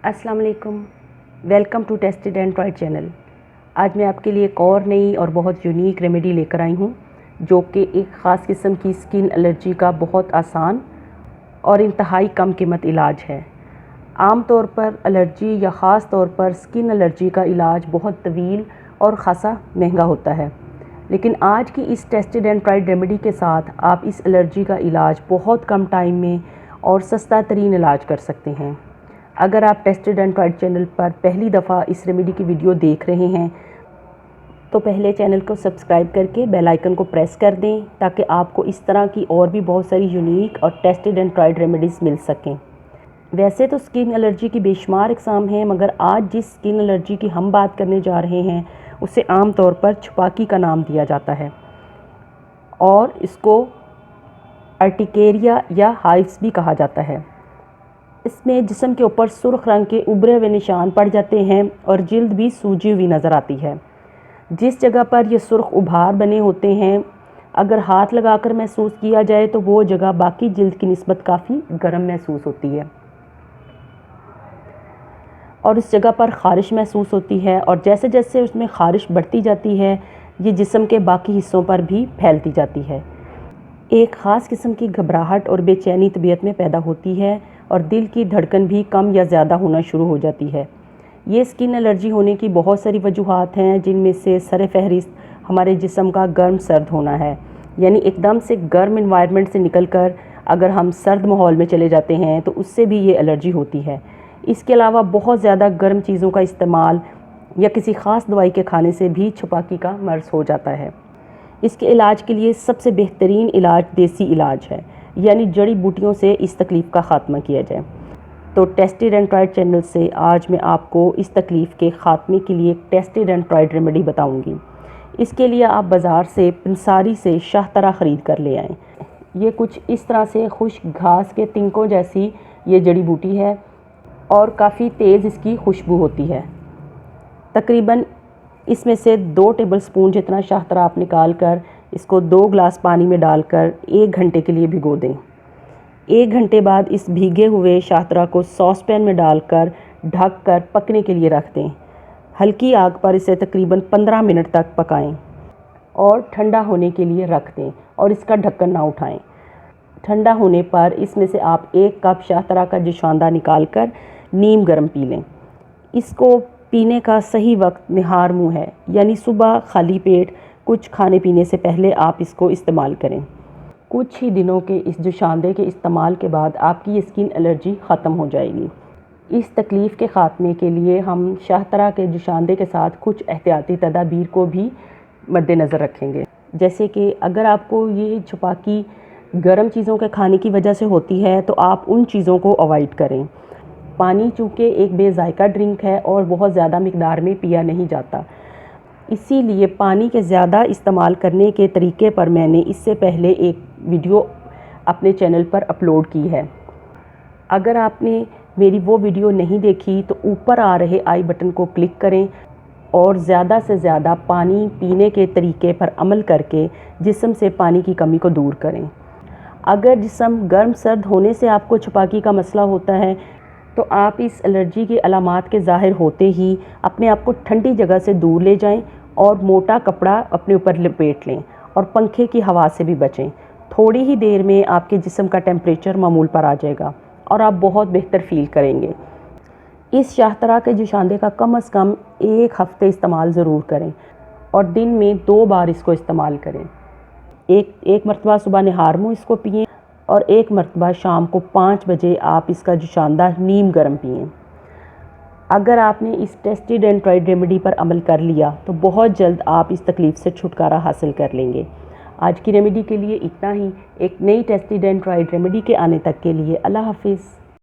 अस्सलाम वालेकुम, welcome to tested and tried channel. आज मैं आपके लिए एक और नई और बहुत यूनिक रेमेडी लेकर आई हूँ, जो कि एक ख़ास किस्म की स्किन एलर्जी का बहुत आसान और इंतहाई कम कीमत इलाज है। आम तौर पर एलर्जी या ख़ास तौर पर स्किन एलर्जी का इलाज बहुत तवील और ख़ासा महंगा होता है, लेकिन आज की इस टेस्टेड एंड ट्राइड रेमेडी के साथ आप इस एलर्जी का इलाज बहुत कम टाइम में और सस्ता तरीन इलाज कर सकते हैं। अगर आप टेस्टेड एंड ट्राइड चैनल पर पहली दफ़ा इस रेमेडी की वीडियो देख रहे हैं तो पहले चैनल को सब्सक्राइब करके बेल आइकन को प्रेस कर दें, ताकि आपको इस तरह की और भी बहुत सारी यूनिक और टेस्टेड एंड ट्राइड रेमेडीज़ मिल सकें। वैसे तो स्किन एलर्जी की बेशुमार इकसाम हैं, मगर आज जिस स्किन एलर्जी की हम बात करने जा रहे हैं उसे आम तौर पर छुपाकी का नाम दिया जाता है और इसको अर्टिकेरिया या हाइव्स भी कहा जाता है। इसमें जिस्म के ऊपर सुर्ख रंग के उभरे हुए निशान पड़ जाते हैं और जिल्द भी सूजी हुई नज़र आती है। जिस जगह पर ये सुर्ख उभार बने होते हैं, अगर हाथ लगाकर महसूस किया जाए तो वो जगह बाकी जिल्द की निस्बत काफ़ी गर्म महसूस होती है और इस जगह पर ख़ारिश महसूस होती है, और जैसे जैसे उसमें ख़ारिश बढ़ती जाती है ये जिस्म के बाकी हिस्सों पर भी फैलती जाती है। एक ख़ास किस्म की घबराहट और बेचैनी तबीयत में पैदा होती है और दिल की धड़कन भी कम या ज़्यादा होना शुरू हो जाती है। ये स्किन एलर्जी होने की बहुत सारी वजूहात हैं, जिनमें से सर फहरिस्त हमारे जिस्म का गर्म सर्द होना है, यानी एकदम से गर्म इन्वायरमेंट से निकलकर अगर हम सर्द माहौल में चले जाते हैं तो उससे भी ये एलर्जी होती है। इसके अलावा बहुत ज़्यादा गर्म चीज़ों का इस्तेमाल या किसी ख़ास दवाई के खाने से भी छुपाकी का मर्ज़ हो जाता है। इसके इलाज के लिए सबसे बेहतरीन इलाज देसी इलाज है, यानी जड़ी बूटियों से इस तकलीफ़ का ख़ात्मा किया जाए। तो टेस्टेड एंड ट्राइड चैनल से आज मैं आपको इस तकलीफ़ के ख़ात्मे के लिए एक टेस्टेड एंड ट्राइड रेमेडी बताऊंगी। इसके लिए आप बाज़ार से पंसारी से शाहतरा ख़रीद कर ले आएँ। ये कुछ इस तरह से खुश्क घास के तिनकों जैसी ये जड़ी बूटी है और काफ़ी तेज़ इसकी खुशबू होती है। तकरीबन इसमें से 2 टेबलस्पून जितना शाहतरा आप निकाल कर इसको 2 गिलास पानी में डालकर 1 घंटे के लिए भिगो दें। 1 घंटे बाद इस भीगे हुए शाहतरा को सॉस पैन में डालकर ढक कर पकने के लिए रख दें। हल्की आग पर इसे तकरीबन 15 मिनट तक पकाएं और ठंडा होने के लिए रख दें और इसका ढक्कन ना उठाएं। ठंडा होने पर इसमें से आप 1 कप शाहतरा का जोशांदा निकाल कर नीम गर्म पी लें। इसको पीने का सही वक्त निहार मुँह है, यानी सुबह खाली पेट कुछ खाने पीने से पहले आप इसको इस्तेमाल करें। कुछ ही दिनों के इस जोशांदे के इस्तेमाल के बाद आपकी ये स्किन एलर्जी ख़त्म हो जाएगी। इस तकलीफ़ के ख़ात्मे के लिए हम शाहतरा के जोशांदे के साथ कुछ एहतियाती तदाबीर को भी मद्देनज़र रखेंगे, जैसे कि अगर आपको ये छुपाकी गर्म चीज़ों के खाने की वजह से होती है तो आप उन चीज़ों को अवॉइड करें। पानी चूँकि एक बेज़ायका ड्रिंक है और बहुत ज़्यादा मिक़दार में पिया नहीं जाता, इसीलिए पानी के ज़्यादा इस्तेमाल करने के तरीके पर मैंने इससे पहले एक वीडियो अपने चैनल पर अपलोड की है। अगर आपने मेरी वो वीडियो नहीं देखी तो ऊपर आ रहे आई बटन को क्लिक करें और ज़्यादा से ज़्यादा पानी पीने के तरीके पर अमल करके जिस्म से पानी की कमी को दूर करें। अगर जिस्म गर्म सर्द होने से आपको छुपाकी का मसला होता है तो आप इस एलर्जी की अलामात के ज़ाहिर होते ही अपने आप को ठंडी जगह से दूर ले जाएं और मोटा कपड़ा अपने ऊपर लपेट लें और पंखे की हवा से भी बचें। थोड़ी ही देर में आपके जिस्म का टेम्परेचर मामूल पर आ जाएगा और आप बहुत बेहतर फ़ील करेंगे। इस शाहतरा के जोशांदे का कम से कम 1 हफ़्ते इस्तेमाल ज़रूर करें और दिन में 2 बार इसको इस्तेमाल करें। एक मरतबा सुबह निहार मुँह इसको पिएँ और 1 मरतबा शाम को 5 बजे आप इसका जोशांदा नीम गर्म पिएँ। अगर आपने इस टेस्टेड एंड ट्राइड रेमेडी पर अमल कर लिया तो बहुत जल्द आप इस तकलीफ़ से छुटकारा हासिल कर लेंगे। आज की रेमेडी के लिए इतना ही। एक नई टेस्टेड एंड ट्राइड रेमेडी के आने तक के लिए अल्लाह हाफिज़।